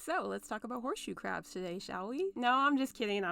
So, let's talk about horseshoe crabs today, shall we? No, I'm just kidding.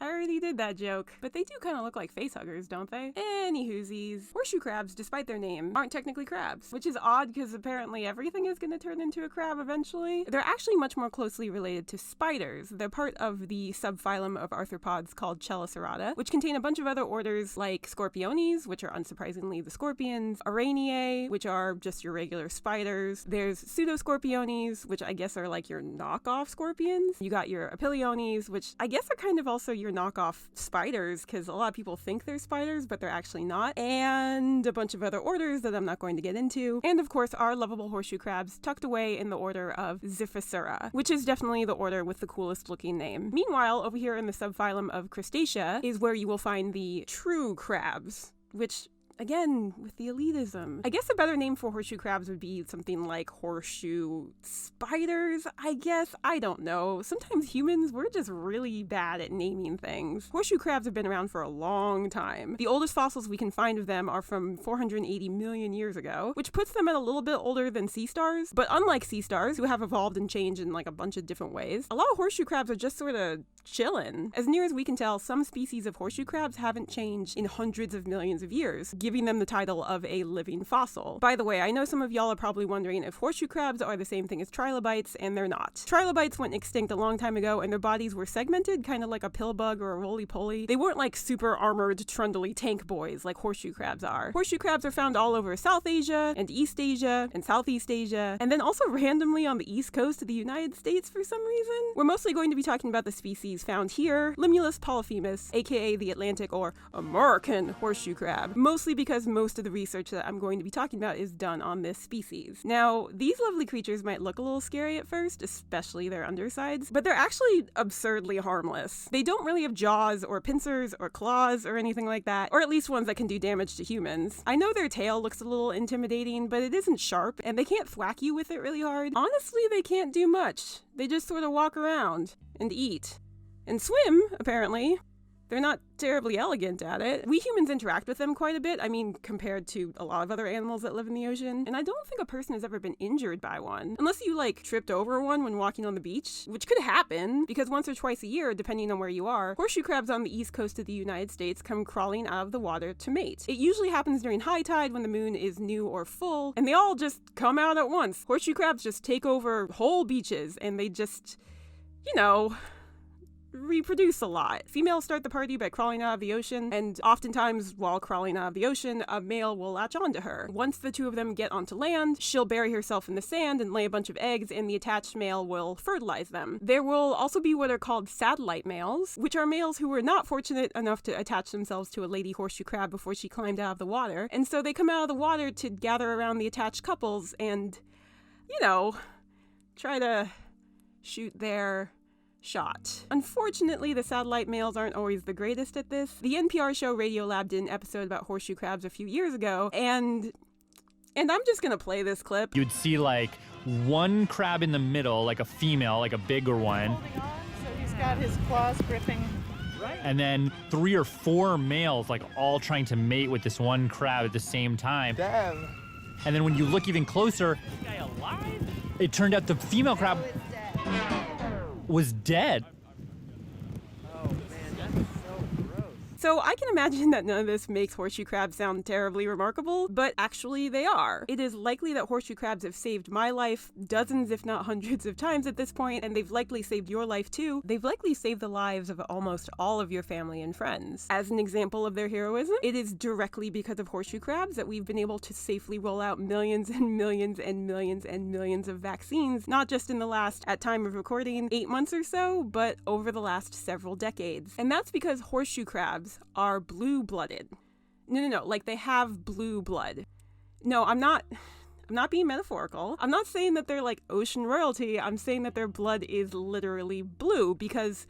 I already did that joke, but they do kind of look like facehuggers, don't they? Anywhoosies. Horseshoe crabs, despite their name, aren't technically crabs, which is odd because apparently everything is going to turn into a crab eventually. They're actually much more closely related to spiders. They're part of the subphylum of arthropods called Chelicerata, which contain a bunch of other orders like Scorpiones, which are unsurprisingly the scorpions, Araneae, which are just your regular spiders. There's Pseudoscorpiones, which I guess are like your knockoff scorpions. You got your Apiliones, which I guess are kind of also your knockoff spiders, because a lot of people think they're spiders, but they're actually not. And a bunch of other orders that I'm not going to get into. And of course, our lovable horseshoe crabs tucked away in the order of Xiphosaura, which is definitely the order with the coolest looking name. Meanwhile, over here in the subphylum of Crustacea is where you will find the true crabs, which again, with the elitism. I guess a better name for horseshoe crabs would be something like horseshoe spiders, I guess. I don't know. Sometimes humans, we're just really bad at naming things. Horseshoe crabs have been around for a long time. The oldest fossils we can find of them are from 480 million years ago, which puts them at a little bit older than sea stars. But unlike sea stars, who have evolved and changed in like a bunch of different ways, a lot of horseshoe crabs are just sort of chillin'. As near as we can tell, some species of horseshoe crabs haven't changed in hundreds of millions of years, giving them the title of a living fossil. By the way, I know some of y'all are probably wondering if horseshoe crabs are the same thing as trilobites, and they're not. Trilobites went extinct a long time ago, and their bodies were segmented, kind of like a pill bug or a roly-poly. They weren't like super armored, trundly tank boys like horseshoe crabs are. Horseshoe crabs are found all over South Asia, and East Asia, and Southeast Asia, and then also randomly on the east coast of the United States for some reason. We're mostly going to be talking about the species found here, Limulus polyphemus, aka the Atlantic or American horseshoe crab, mostly because most of the research that I'm going to be talking about is done on this species. Now, these lovely creatures might look a little scary at first, especially their undersides, but they're actually absurdly harmless. They don't really have jaws or pincers or claws or anything like that, or at least ones that can do damage to humans. I know their tail looks a little intimidating, but it isn't sharp, and they can't thwack you with it really hard. Honestly, they can't do much. They just sort of walk around and eat. And swim, apparently. They're not terribly elegant at it. We humans interact with them quite a bit, I mean, compared to a lot of other animals that live in the ocean. And I don't think a person has ever been injured by one. Unless you, like, tripped over one when walking on the beach, which could happen, because once or twice a year, depending on where you are, horseshoe crabs on the east coast of the United States come crawling out of the water to mate. It usually happens during high tide when the moon is new or full, and they all just come out at once. Horseshoe crabs just take over whole beaches, and they just, reproduce a lot. Females start the party by crawling out of the ocean, and oftentimes while crawling out of the ocean, a male will latch onto her. Once the two of them get onto land, she'll bury herself in the sand and lay a bunch of eggs, and the attached male will fertilize them. There will also be what are called satellite males, which are males who were not fortunate enough to attach themselves to a lady horseshoe crab before she climbed out of the water, and so they come out of the water to gather around the attached couples and, try to shoot their shot. Unfortunately, the satellite males aren't always the greatest at this. The NPR show Radiolab did an episode about horseshoe crabs a few years ago, and I'm just gonna play this clip. You'd see like one crab in the middle, like a female, like a bigger one. Holding on, so he's got his claws gripping. Right. And then 3 or 4 males, like all trying to mate with this one crab at the same time. Damn. And then when you look even closer, this guy alive? It turned out the female crab was dead. Oh man, that's so gross. So I can imagine that none of this makes horseshoe crabs sound terribly remarkable, but actually they are. It is likely that horseshoe crabs have saved my life dozens, if not hundreds of times at this point, and they've likely saved your life too. They've likely saved the lives of almost all of your family and friends. As an example of their heroism, it is directly because of horseshoe crabs that we've been able to safely roll out millions and millions and millions and millions of vaccines, not just in the last, at time of recording, 8 months or so, but over the last several decades. And that's because horseshoe crabs are blue-blooded. No, like they have blue blood. No, I'm not being metaphorical. I'm not saying that they're like ocean royalty. I'm saying that their blood is literally blue because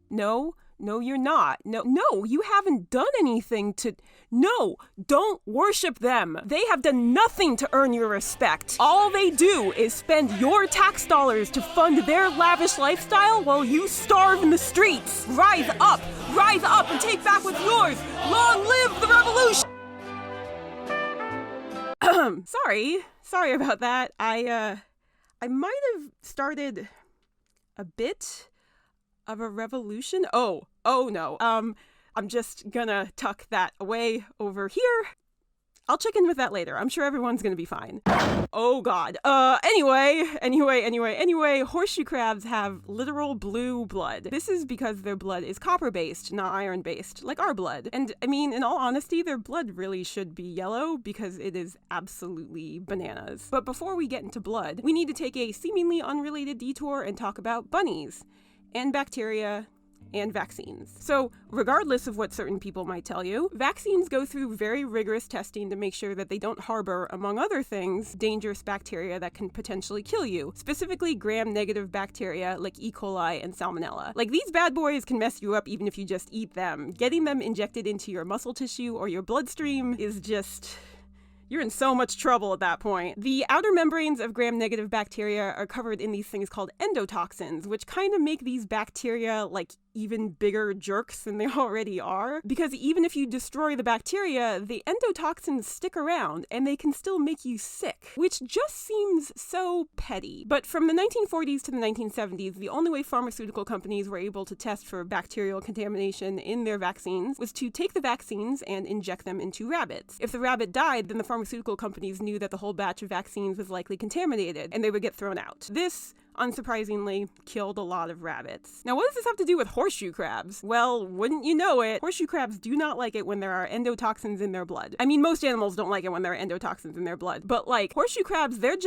no, you're not. No, you haven't done anything to... No, don't worship them. They have done nothing to earn your respect. All they do is spend your tax dollars to fund their lavish lifestyle while you starve in the streets. Rise up and take back what's yours. Long live the revolution. Sorry about that. I might have started a bit of a revolution. Oh no. I'm just gonna tuck that away over here. I'll check in with that later. I'm sure everyone's gonna be fine. Oh god. Anyway, horseshoe crabs have literal blue blood. This is because their blood is copper-based, not iron-based, like our blood. And I mean, in all honesty, their blood really should be yellow because it is absolutely bananas. But before we get into blood, we need to take a seemingly unrelated detour and talk about bunnies and bacteria and vaccines. So, regardless of what certain people might tell you, vaccines go through very rigorous testing to make sure that they don't harbor, among other things, dangerous bacteria that can potentially kill you, specifically gram-negative bacteria like E. coli and Salmonella. Like, these bad boys can mess you up even if you just eat them. Getting them injected into your muscle tissue or your bloodstream is just... you're in so much trouble at that point. The outer membranes of gram-negative bacteria are covered in these things called endotoxins, which kind of make these bacteria like even bigger jerks than they already are. Because even if you destroy the bacteria, the endotoxins stick around and they can still make you sick, which just seems so petty. But from the 1940s to the 1970s, the only way pharmaceutical companies were able to test for bacterial contamination in their vaccines was to take the vaccines and inject them into rabbits. If the rabbit died, then the pharmaceutical companies knew that the whole batch of vaccines was likely contaminated and they would get thrown out. This, unsurprisingly, killed a lot of rabbits. Now, what does this have to do with horseshoe crabs? Well, wouldn't you know it, horseshoe crabs do not like it when there are endotoxins in their blood. I mean, most animals don't like it when there are endotoxins in their blood, but like, horseshoe crabs, they're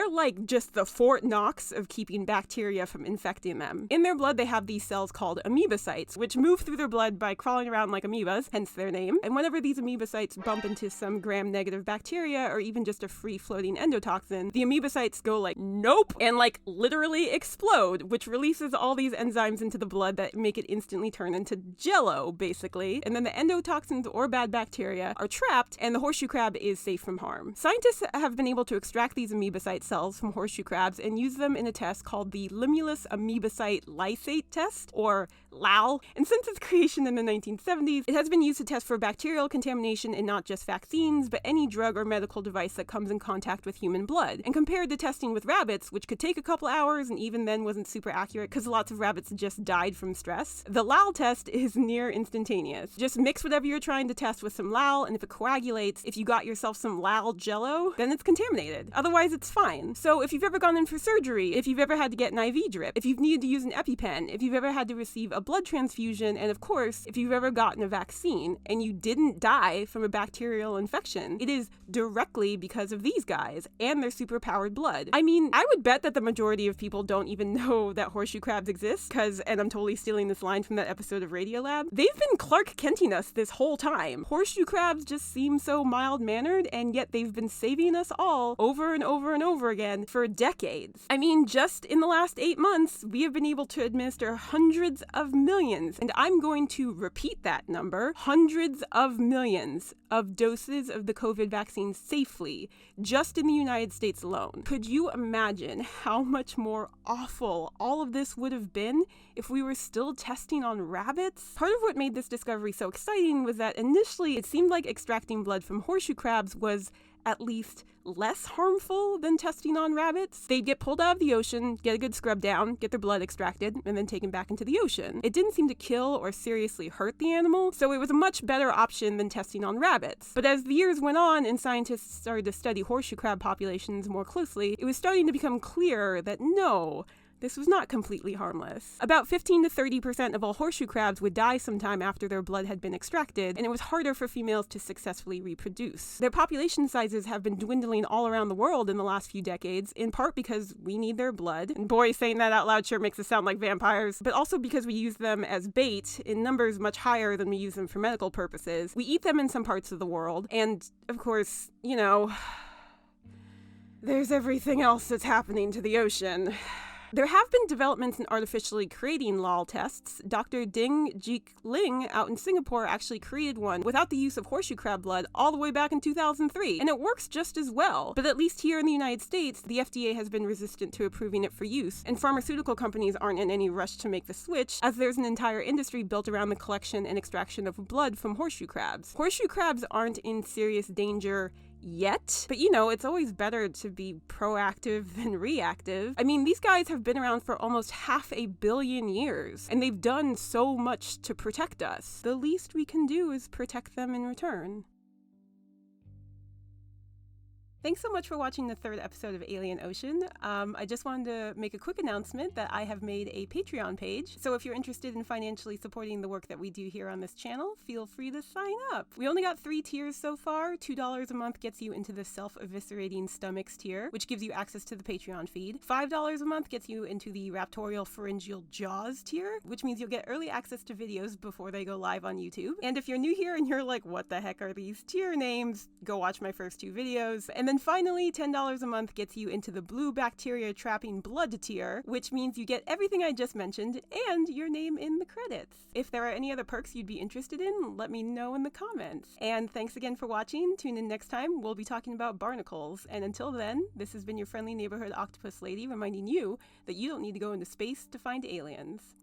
like just the Fort Knox of keeping bacteria from infecting them. In their blood, they have these cells called amoebocytes, which move through their blood by crawling around like amoebas, hence their name. And whenever these amoebocytes bump into some gram-negative bacteria or even just a free-floating endotoxin, the amoebocytes go like, nope, and like literally explode, which releases all these enzymes into the blood that make it instantly turn into jello, basically. And then the endotoxins or bad bacteria are trapped, and the horseshoe crab is safe from harm. Scientists have been able to extract these amoebocytes cells from horseshoe crabs and use them in a test called the Limulus amoebocyte lysate test, or LAL. And since its creation in the 1970s, it has been used to test for bacterial contamination in not just vaccines, but any drug or medical device that comes in contact with human blood. And compared to testing with rabbits, which could take a couple hours and even then wasn't super accurate because lots of rabbits just died from stress, the LAL test is near instantaneous. Just mix whatever you're trying to test with some LAL, and if it coagulates, if you got yourself some LAL jello, then it's contaminated. Otherwise, it's fine. So if you've ever gone in for surgery, if you've ever had to get an IV drip, if you've needed to use an EpiPen, if you've ever had to receive a blood transfusion, and of course, if you've ever gotten a vaccine and you didn't die from a bacterial infection, it is directly because of these guys and their superpowered blood. I mean, I would bet that the majority of people don't even know that horseshoe crabs exist, and I'm totally stealing this line from that episode of Radiolab, they've been Clark Kenting us this whole time. Horseshoe crabs just seem so mild-mannered, and yet they've been saving us all over and over and over again for decades. I mean, just in the last 8 months, we have been able to administer hundreds of millions, and I'm going to repeat that number, hundreds of millions of doses of the COVID vaccine safely, just in the United States alone. Could you imagine how much more awful all of this would have been if we were still testing on rabbits? Part of what made this discovery so exciting was that initially it seemed like extracting blood from horseshoe crabs was at least less harmful than testing on rabbits. They'd get pulled out of the ocean, get a good scrub down, get their blood extracted, and then taken back into the ocean. It didn't seem to kill or seriously hurt the animal, so it was a much better option than testing on rabbits. But as the years went on and scientists started to study horseshoe crab populations more closely, it was starting to become clear that no, this was not completely harmless. About 15 to 30% of all horseshoe crabs would die sometime after their blood had been extracted, and it was harder for females to successfully reproduce. Their population sizes have been dwindling all around the world in the last few decades, in part because we need their blood, and boy, saying that out loud sure makes us sound like vampires, but also because we use them as bait in numbers much higher than we use them for medical purposes. We eat them in some parts of the world, and of course, you know, there's everything else that's happening to the ocean. There have been developments in artificially creating LAL tests. Dr. Ding Jik Ling out in Singapore actually created one without the use of horseshoe crab blood all the way back in 2003, and it works just as well. But at least here in the United States, the FDA has been resistant to approving it for use, and pharmaceutical companies aren't in any rush to make the switch, as there's an entire industry built around the collection and extraction of blood from horseshoe crabs. Horseshoe crabs aren't in serious danger yet. But you know, it's always better to be proactive than reactive. I mean, these guys have been around for almost 500 million years, and they've done so much to protect us. The least we can do is protect them in return. Thanks so much for watching the 3rd episode of Alien Ocean. I just wanted to make a quick announcement that I have made a Patreon page, so if you're interested in financially supporting the work that we do here on this channel, feel free to sign up. We only got 3 tiers so far. $2 a month gets you into the self-eviscerating stomachs tier, which gives you access to the Patreon feed. $5 a month gets you into the raptorial pharyngeal jaws tier, which means you'll get early access to videos before they go live on YouTube. And if you're new here and you're like, what the heck are these tier names? Go watch my first 2 videos. And then finally, $10 a month gets you into the blue bacteria trapping blood tier, which means you get everything I just mentioned and your name in the credits. If there are any other perks you'd be interested in, let me know in the comments. And thanks again for watching. Tune in next time. We'll be talking about barnacles. And until then, this has been your friendly neighborhood octopus lady reminding you that you don't need to go into space to find aliens.